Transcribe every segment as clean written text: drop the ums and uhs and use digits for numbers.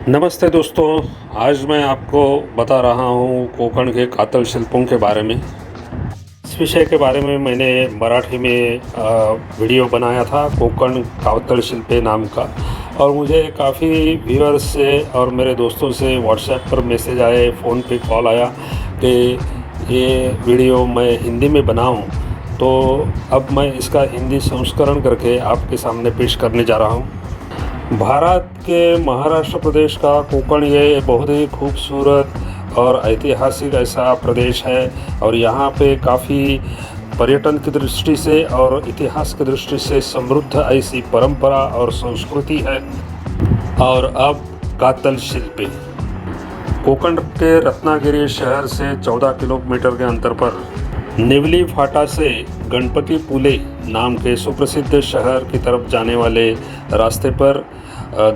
नमस्ते दोस्तों। आज मैं आपको बता रहा हूँ कोंकण के कातल शिल्पों के बारे में। इस विषय के बारे में मैंने मराठी में वीडियो बनाया था कोंकण कातल शिल्पे नाम का, और मुझे काफ़ी व्यूअर्स से और मेरे दोस्तों से व्हाट्सएप पर मैसेज आए, फ़ोन पे कॉल आया कि ये वीडियो मैं हिंदी में बनाऊं। तो अब मैं इसका हिंदी संस्करण करके आपके सामने पेश करने जा रहा हूं। भारत के महाराष्ट्र प्रदेश का कोंकण ये बहुत ही खूबसूरत और ऐतिहासिक ऐसा प्रदेश है, और यहाँ पे काफ़ी पर्यटन की दृष्टि से और इतिहास की दृष्टि से समृद्ध ऐसी परंपरा और संस्कृति है। और अब कातल शिल्पी कोंकण के रत्नागिरी शहर से 14 किलोमीटर के अंतर पर निवली फाटा से गणपति पुले नाम के सुप्रसिद्ध शहर की तरफ जाने वाले रास्ते पर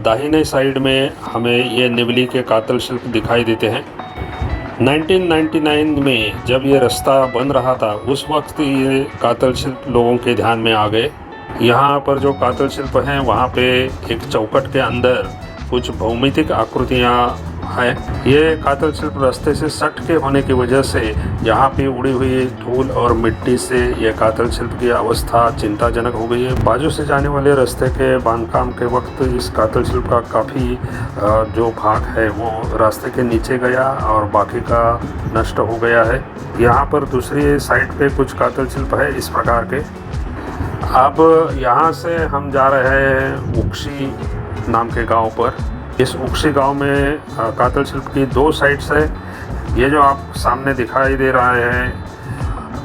दाहिने साइड में हमें ये निवली के कातल शिल्प दिखाई देते हैं। 1999 में जब ये रास्ता बन रहा था उस वक्त ये कातल शिल्प लोगों के ध्यान में आ गए। यहाँ पर जो कातल शिल्प हैं वहाँ पे एक चौखट के अंदर कुछ भौमितिक आकृतियाँ हैं। ये कातल शिल्प रास्ते से सट के होने की वजह से यहाँ पे उड़ी हुई धूल और मिट्टी से ये कातल शिल्प की अवस्था चिंताजनक हो गई है। बाजू से जाने वाले रास्ते के बांधकाम के वक्त इस कातल शिल्प का काफ़ी जो भाग है वो रास्ते के नीचे गया और बाकी का नष्ट हो गया है। यहाँ पर दूसरी साइड पे कुछ कातल शिल्प है इस प्रकार के। अब यहाँ से हम जा रहे हैं उक्षी नाम के गांव पर। इस उक्षी गांव में कातल शिल्प की दो साइड्स है। ये जो आप सामने दिखाई दे रहा है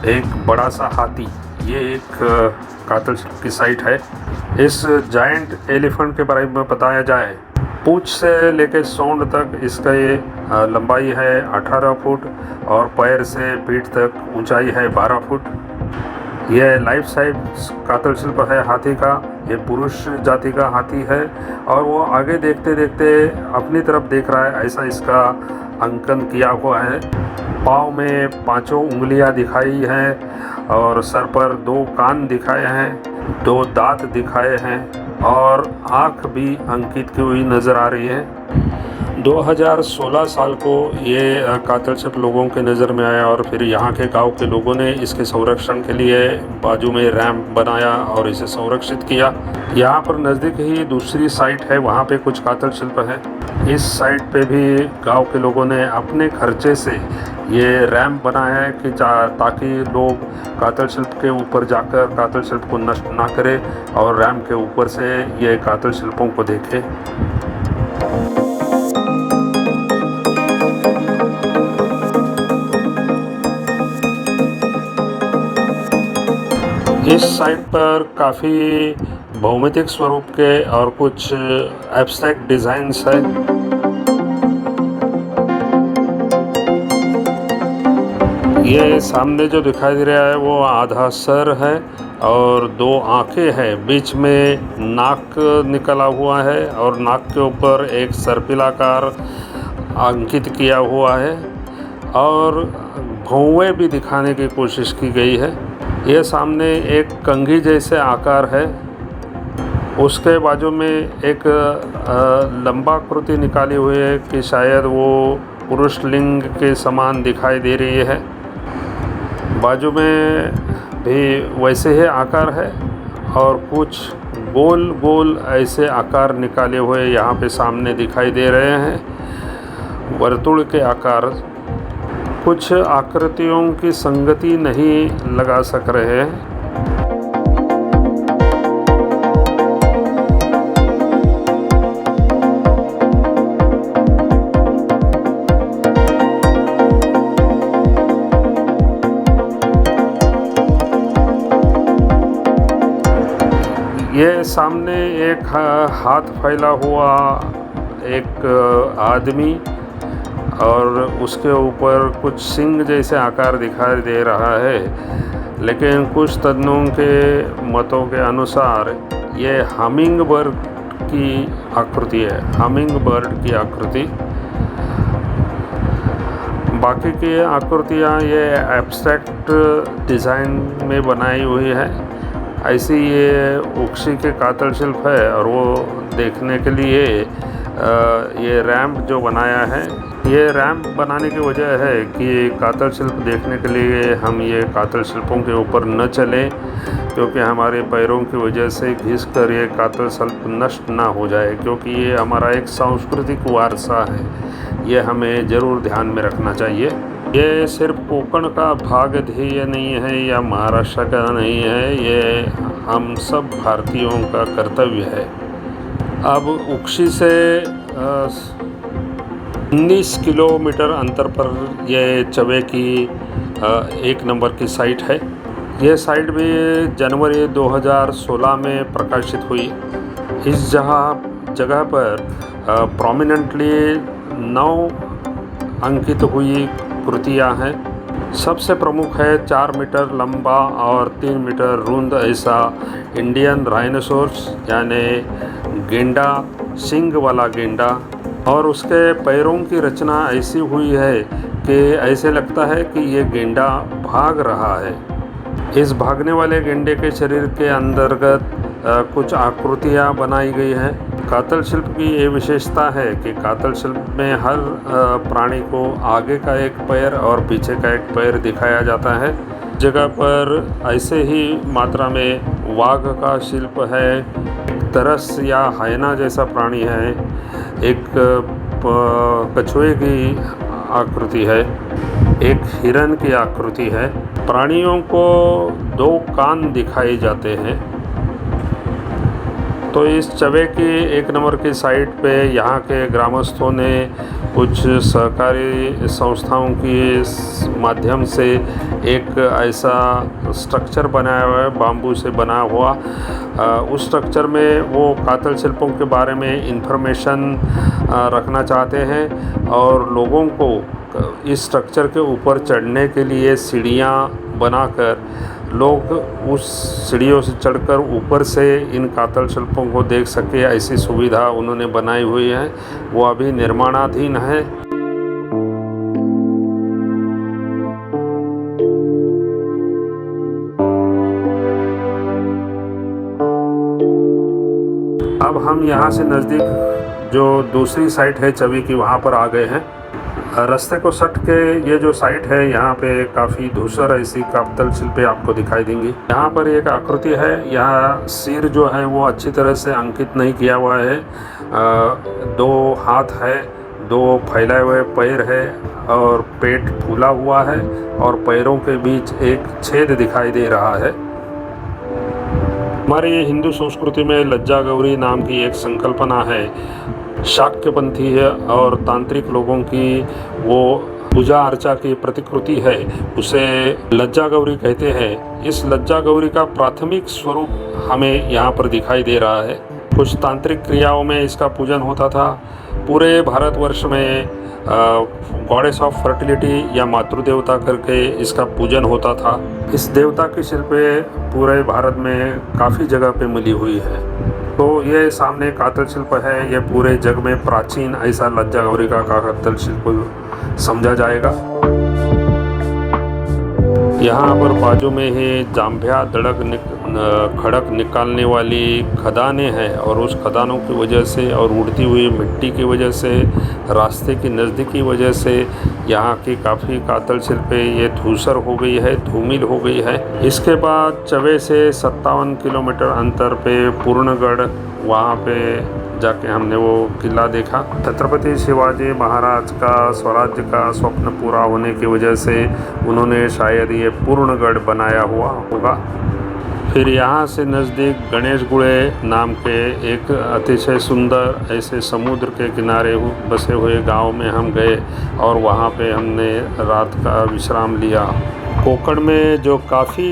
एक बड़ा सा हाथी, ये एक कातल शिल्प की साइट है। इस जायंट एलिफेंट के बारे में बताया जाए, पूंछ से लेकर सूंड तक इसका ये लंबाई है 18 फुट और पैर से पीठ तक ऊंचाई है 12 फुट। यह लाइफ साइज कातल शिल्प है हाथी का। ये पुरुष जाति का हाथी है और वो आगे देखते देखते अपनी तरफ देख रहा है, ऐसा इसका अंकन किया हुआ है। पाँव में 5 उंगलियां दिखाई हैं और सर पर 2 कान दिखाए हैं, 2 दांत दिखाए हैं और आँख भी अंकित की हुई नज़र आ रही है। 2016 साल को ये कातल शिल्प लोगों के नज़र में आया और फिर यहाँ के गांव के लोगों ने इसके संरक्षण के लिए बाजू में रैंप बनाया और इसे संरक्षित किया। यहाँ पर नज़दीक ही दूसरी साइट है, वहाँ पे कुछ कातल शिल्प है। इस साइट पे भी गांव के लोगों ने अपने खर्चे से ये रैंप बनाया है कि ताकि लोग कातल शिल्प के ऊपर जाकर कातल शिल्प को नष्ट ना करें और रैंप के ऊपर से ये कातल शिल्पों को देखें। इस साइट पर काफ़ी भौमितिक स्वरूप के और कुछ एब्स्ट्रैक्ट डिज़ाइंस है। ये सामने जो दिखाई दे रहा है वो आधा सर है और 2 आँखें हैं, बीच में नाक निकला हुआ है और नाक के ऊपर एक सर्पिलाकार अंकित किया हुआ है और भौवें भी दिखाने की कोशिश की गई है। ये सामने एक कंघी जैसे आकार है, उसके बाजू में एक लंबा आकृति निकाली हुई है कि शायद वो पुरुष लिंग के समान दिखाई दे रही है। बाजू में भी वैसे ही आकार है और कुछ गोल गोल ऐसे आकार निकाले हुए यहाँ पे सामने दिखाई दे रहे हैं, वर्तुल के आकार। कुछ आकृतियों की संगति नहीं लगा सक रहे हैं। ये सामने एक हाथ फैला हुआ एक आदमी और उसके ऊपर कुछ सिंग जैसे आकार दिखाई दे रहा है, लेकिन कुछ तज्ञों के मतों के अनुसार ये हमिंग बर्ड की आकृति है, हमिंग बर्ड की आकृति। बाकी की आकृतियाँ ये एब्स्ट्रैक्ट डिज़ाइन में बनाई हुई है। ऐसी ये उक्षी के कातल शिल्प है और वो देखने के लिए ये रैंप जो बनाया है, ये रैंप बनाने की वजह है कि कातल शिल्प देखने के लिए हम ये कातल शिल्पों के ऊपर न चलें, क्योंकि हमारे पैरों की वजह से घिस कर ये कातल शिल्प नष्ट ना हो जाए, क्योंकि ये हमारा एक सांस्कृतिक वारसा है। ये हमें ज़रूर ध्यान में रखना चाहिए। ये सिर्फ कोंकण का भाग ध्येय नहीं है या महाराष्ट्र का नहीं है, ये हम सब भारतीयों का कर्तव्य है। अब उक्षी से 19 किलोमीटर अंतर पर ये चवे की 1 नंबर की साइट है। ये साइट भी जनवरी 2016 में प्रकाशित हुई। इस जगह पर प्रोमिनेंटली 9 अंकित हुई कृतियाँ हैं। सबसे प्रमुख है 4 मीटर लंबा और 3 मीटर रुंद ऐसा इंडियन राइनोसोरस यानी गेंडा, सींग वाला गेंडा, और उसके पैरों की रचना ऐसी हुई है कि ऐसे लगता है कि ये गेंडा भाग रहा है। इस भागने वाले गेंडे के शरीर के अंतर्गत कुछ आकृतियाँ बनाई गई हैं। कातल शिल्प की ये विशेषता है कि कातल शिल्प में हर प्राणी को आगे का एक पैर और पीछे का एक पैर दिखाया जाता है। जगह पर ऐसे ही मात्रा में वाघ का शिल्प है, तरस या हायना जैसा प्राणी है, एक कछुए की आकृति है, एक हिरन की आकृति है। प्राणियों को 2 कान दिखाए जाते हैं। तो इस चवे की 1 नंबर की साइट पे यहाँ के ग्रामस्थों ने कुछ सहकारी संस्थाओं के माध्यम से एक ऐसा स्ट्रक्चर बनाया हुआ है, बाम्बू से बना हुआ। उस स्ट्रक्चर में वो कातल शिल्पों के बारे में इंफॉर्मेशन रखना चाहते हैं और लोगों को इस स्ट्रक्चर के ऊपर चढ़ने के लिए सीढ़ियाँ बनाकर लोग उस सीढ़ियों से चढ़कर ऊपर से इन कातल शिल्पों को देख सके, ऐसी सुविधा उन्होंने बनाई हुई है। वो अभी निर्माणाधीन है। अब हम यहाँ से नज़दीक जो दूसरी साइट है चवी की, वहाँ पर आ गए हैं। रास्ते को सट के ये जो साइट है, यहाँ पे काफ़ी धूसर ऐसी कातल शिल्पें आपको दिखाई देंगी। यहाँ पर एक आकृति है, यहाँ सिर जो है वो अच्छी तरह से अंकित नहीं किया हुआ है। 2 हाथ है, 2 फैलाए हुए पैर है और पेट फूला हुआ है और पैरों के बीच एक छेद दिखाई दे रहा है। हमारे हिंदू संस्कृति में लज्जा गौरी नाम की एक संकल्पना है। शाक्यपंथी है और तांत्रिक लोगों की वो पूजा अर्चा की प्रतिकृति है, उसे लज्जा गौरी कहते हैं। इस लज्जा गौरी का प्राथमिक स्वरूप हमें यहाँ पर दिखाई दे रहा है। कुछ तांत्रिक क्रियाओं में इसका पूजन होता था। पूरे भारतवर्ष में गॉडेस ऑफ फर्टिलिटी या मातृ देवता करके इसका पूजन होता था। इस देवता की शिल्पें पूरे भारत में काफ़ी जगह पे मिली हुई है। तो ये सामने कातल शिल्प है, ये पूरे जग में प्राचीन ऐसा लज्जा गौरी का कातल शिल्प समझा जाएगा। यहाँ पर बाजू में ही जांभिया खड़क निकालने वाली खदानें हैं और उस खदानों की वजह से और उड़ती हुई मिट्टी की वजह से, रास्ते की नज़दीकी वजह से यहाँ की काफ़ी कातल शिल्पें ये धूसर हो गई है, धूमिल हो गई है। इसके बाद चवे से 57 किलोमीटर अंतर पे पूर्णगढ़, वहाँ पे जाके हमने वो किला देखा। छत्रपति शिवाजी महाराज का स्वराज्य का स्वप्न पूरा होने की वजह से उन्होंने शायद ये पूर्णगढ़ बनाया हुआ होगा। फिर यहाँ से नज़दीक गणेशगुड़े नाम के एक अतिशय सुंदर ऐसे समुद्र के किनारे बसे हुए गांव में हम गए और वहाँ पे हमने रात का विश्राम लिया। कोंकण में जो काफ़ी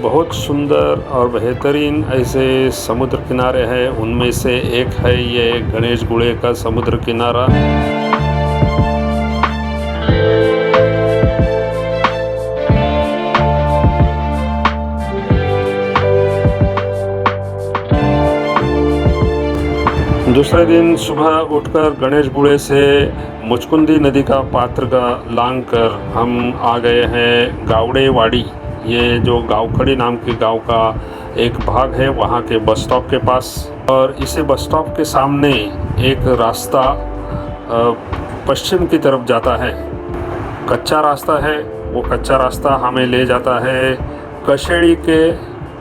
बहुत सुंदर और बेहतरीन ऐसे समुद्र किनारे हैं, उनमें से एक है ये गणेशगुड़े का समुद्र किनारा। दूसरे दिन सुबह उठकर गणेशगुड़े से मुचकुंदी नदी का पात्र का लांग कर हम आ गए हैं गावड़ेवाड़ी। ये जो गावखड़ी नाम के गांव का एक भाग है, वहाँ के बस स्टॉप के पास। और इसे बस स्टॉप के सामने एक रास्ता पश्चिम की तरफ जाता है। कच्चा रास्ता है, वो कच्चा रास्ता हमें ले जाता है कशेड़ी के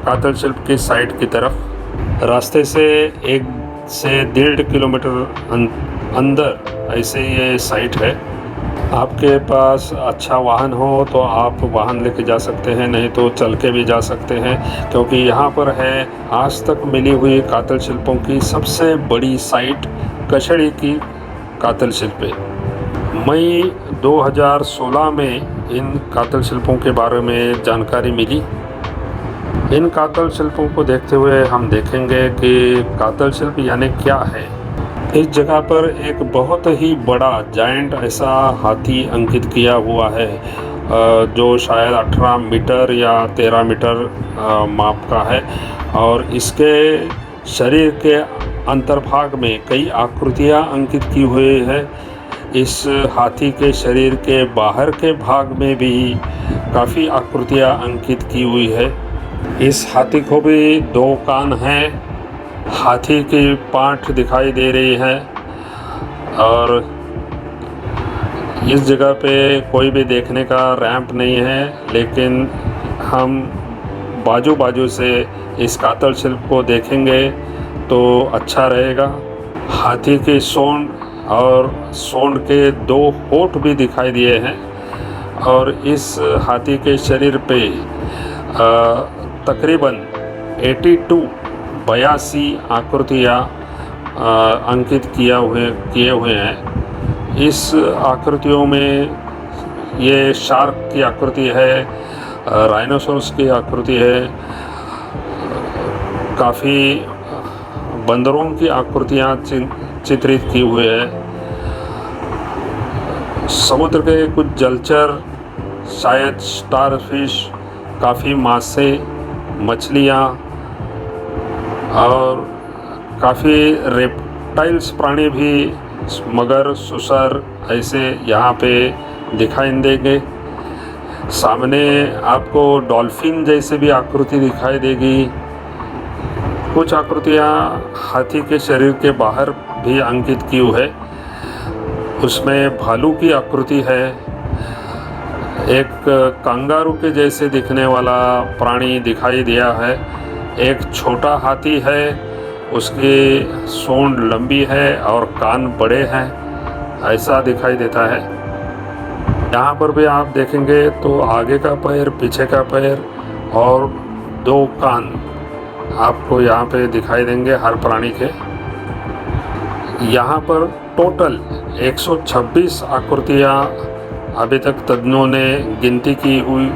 कातल शिल्प की साइड की तरफ। रास्ते से 1 से 1.5 किलोमीटर अंदर ऐसे ये साइट है। आपके पास अच्छा वाहन हो तो आप वाहन लेके जा सकते हैं, नहीं तो चल के भी जा सकते हैं, क्योंकि यहाँ पर है आज तक मिली हुई कातल शिल्पों की सबसे बड़ी साइट कशेड़ी की कातल शिल्प है। मई 2016 में इन कातल शिल्पों के बारे में जानकारी मिली। इन कातल शिल्पों को देखते हुए हम देखेंगे कि कातल शिल्प यानी क्या है। इस जगह पर एक बहुत ही बड़ा जायंट ऐसा हाथी अंकित किया हुआ है, जो शायद 18 मीटर या 13 मीटर माप का है, और इसके शरीर के अंतर्भाग में कई आकृतियां अंकित की हुई है। इस हाथी के शरीर के बाहर के भाग में भी काफ़ी आकृतियां अंकित की हुई है। इस हाथी को भी 2 कान हैं, हाथी की पाँठ दिखाई दे रही है, और इस जगह पे कोई भी देखने का रैंप नहीं है, लेकिन हम बाजू से इस कातल शिल्प को देखेंगे तो अच्छा रहेगा। हाथी की सूंड और सूंड के 2 होंठ भी दिखाई दिए हैं, और इस हाथी के शरीर पे तकरीबन 82 आकृतियाँ अंकित किए हुए हैं। इस आकृतियों में ये शार्क की आकृति है, राइनोसोरस की आकृति है, काफ़ी बंदरों की आकृतियाँ चित्रित की हुई है। समुद्र के कुछ जलचर, शायद स्टारफिश, काफ़ी मासे, मछलियाँ और काफ़ी रेप्टाइल्स प्राणी भी, मगर, सुसर ऐसे यहाँ पे दिखाई देंगे। सामने आपको डॉल्फिन जैसे भी आकृति दिखाई देगी। कुछ आकृतियाँ हाथी के शरीर के बाहर भी अंकित की हुई है। उसमें भालू की आकृति है, एक कंगारू के जैसे दिखने वाला प्राणी दिखाई दिया है, एक छोटा हाथी है, उसकी सूंड लंबी है और कान बड़े हैं, ऐसा दिखाई देता है। यहाँ पर भी आप देखेंगे तो आगे का पैर, पीछे का पैर और 2 कान आपको यहाँ पे दिखाई देंगे हर प्राणी के। यहाँ पर टोटल 126 आकृतियाँ अभी तक तज्ञों ने गिनती की हुई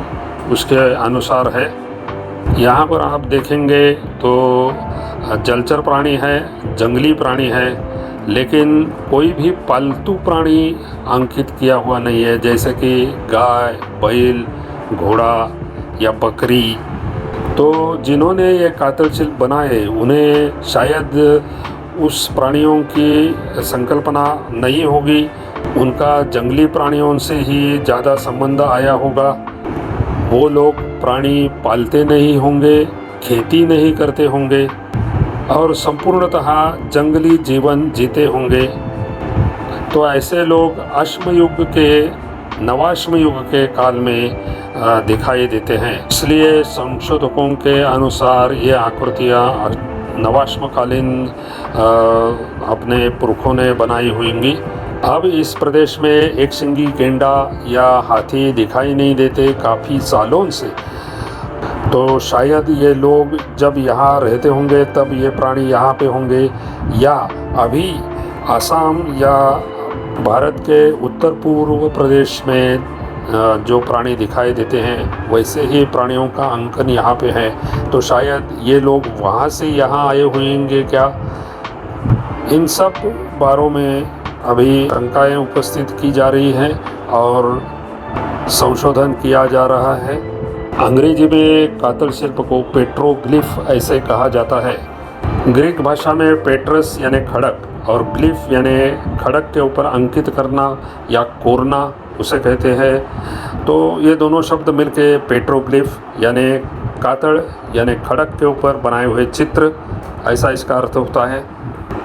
उसके अनुसार है। यहाँ पर आप देखेंगे तो जलचर प्राणी है, जंगली प्राणी है, लेकिन कोई भी पालतू प्राणी अंकित किया हुआ नहीं है, जैसे कि गाय, बैल, घोड़ा या बकरी। तो जिन्होंने ये कातल शिल्प बनाए उन्हें शायद उस प्राणियों की संकल्पना नहीं होगी, उनका जंगली प्राणियों से ही ज़्यादा संबंध आया होगा। वो लोग प्राणी पालते नहीं होंगे, खेती नहीं करते होंगे और संपूर्णतः जंगली जीवन जीते होंगे। तो ऐसे लोग अश्म युग के, नवाश्म युग के काल में दिखाई देते हैं। इसलिए संशोधकों के अनुसार ये आकृतियाँ नवाश्मकालीन अपने पुरखों ने बनाई होंगी। अब इस प्रदेश में एक सिंगी गेंडा या हाथी दिखाई नहीं देते काफ़ी सालों से, तो शायद ये लोग जब यहाँ रहते होंगे तब ये प्राणी यहाँ पे होंगे, या अभी असम या भारत के उत्तर पूर्व प्रदेश में जो प्राणी दिखाई देते हैं वैसे ही प्राणियों का अंकन यहाँ पे है। तो शायद ये लोग वहाँ से यहाँ आए होंगे क्या? इन सब बारों में अभी शंकाएं उपस्थित की जा रही हैं और संशोधन किया जा रहा है। अंग्रेजी में कातल शिल्प को पेट्रोग्लिफ ऐसे कहा जाता है। ग्रीक भाषा में पेट्रस यानी खड़क और ग्लिफ यानी खड़क के ऊपर अंकित करना या कोरना उसे कहते हैं। तो ये दोनों शब्द मिलके पेट्रोग्लिफ यानी कातल यानी खड़क के ऊपर बनाए हुए चित्र, ऐसा इसका अर्थ होता है।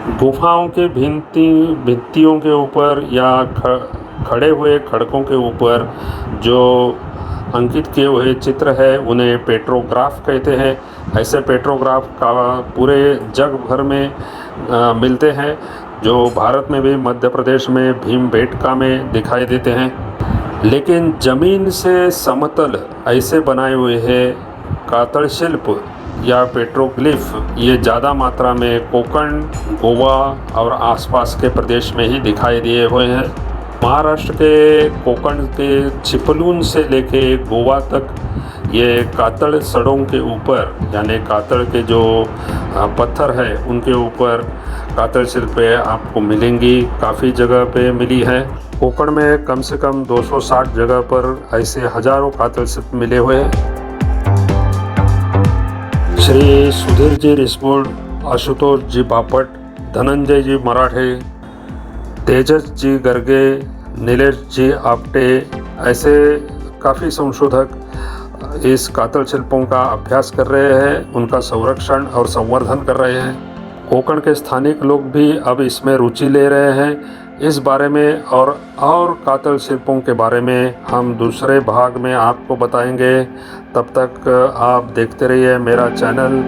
गुफाओं के भित्तियों के ऊपर या खड़े हुए खड़कों के ऊपर जो अंकित किए हुए चित्र है उन्हें पेट्रोग्राफ कहते हैं। ऐसे पेट्रोग्राफ का पूरे जग भर में मिलते हैं, जो भारत में भी मध्य प्रदेश में भीमबेटका में दिखाई देते हैं। लेकिन ज़मीन से समतल ऐसे बनाए हुए हैं कातल शिल्प या पेट्रोग्लिफ ये ज़्यादा मात्रा में कोंकण, गोवा और आसपास के प्रदेश में ही दिखाई दिए हुए हैं। महाराष्ट्र के कोंकण के चिपलून से लेके गोवा तक ये कातल सड़ों के ऊपर यानी कातल के जो पत्थर है उनके ऊपर कातल शिल्पें आपको मिलेंगी। काफ़ी जगह पे मिली है। कोंकण में कम से कम 260 जगह पर ऐसे हजारों कातल शिल्प मिले हुए हैं। श्री सुधीर जी रिस्मोड, आशुतोष जी बापट, धनंजय जी मराठे, तेजस जी गर्गे, नीलेश जी आपटे ऐसे काफ़ी संशोधक इस कातल शिल्पों का अभ्यास कर रहे हैं, उनका संरक्षण और संवर्धन कर रहे हैं। कोंकण के स्थानिक लोग भी अब इसमें रुचि ले रहे हैं। इस बारे में और कातल शिल्पों के बारे में हम दूसरे भाग में आपको बताएंगे। तब तक आप देखते रहिए मेरा चैनल।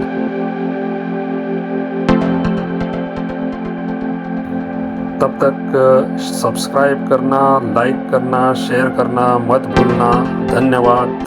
तब तक सब्सक्राइब करना, लाइक करना, शेयर करना मत भूलना। धन्यवाद।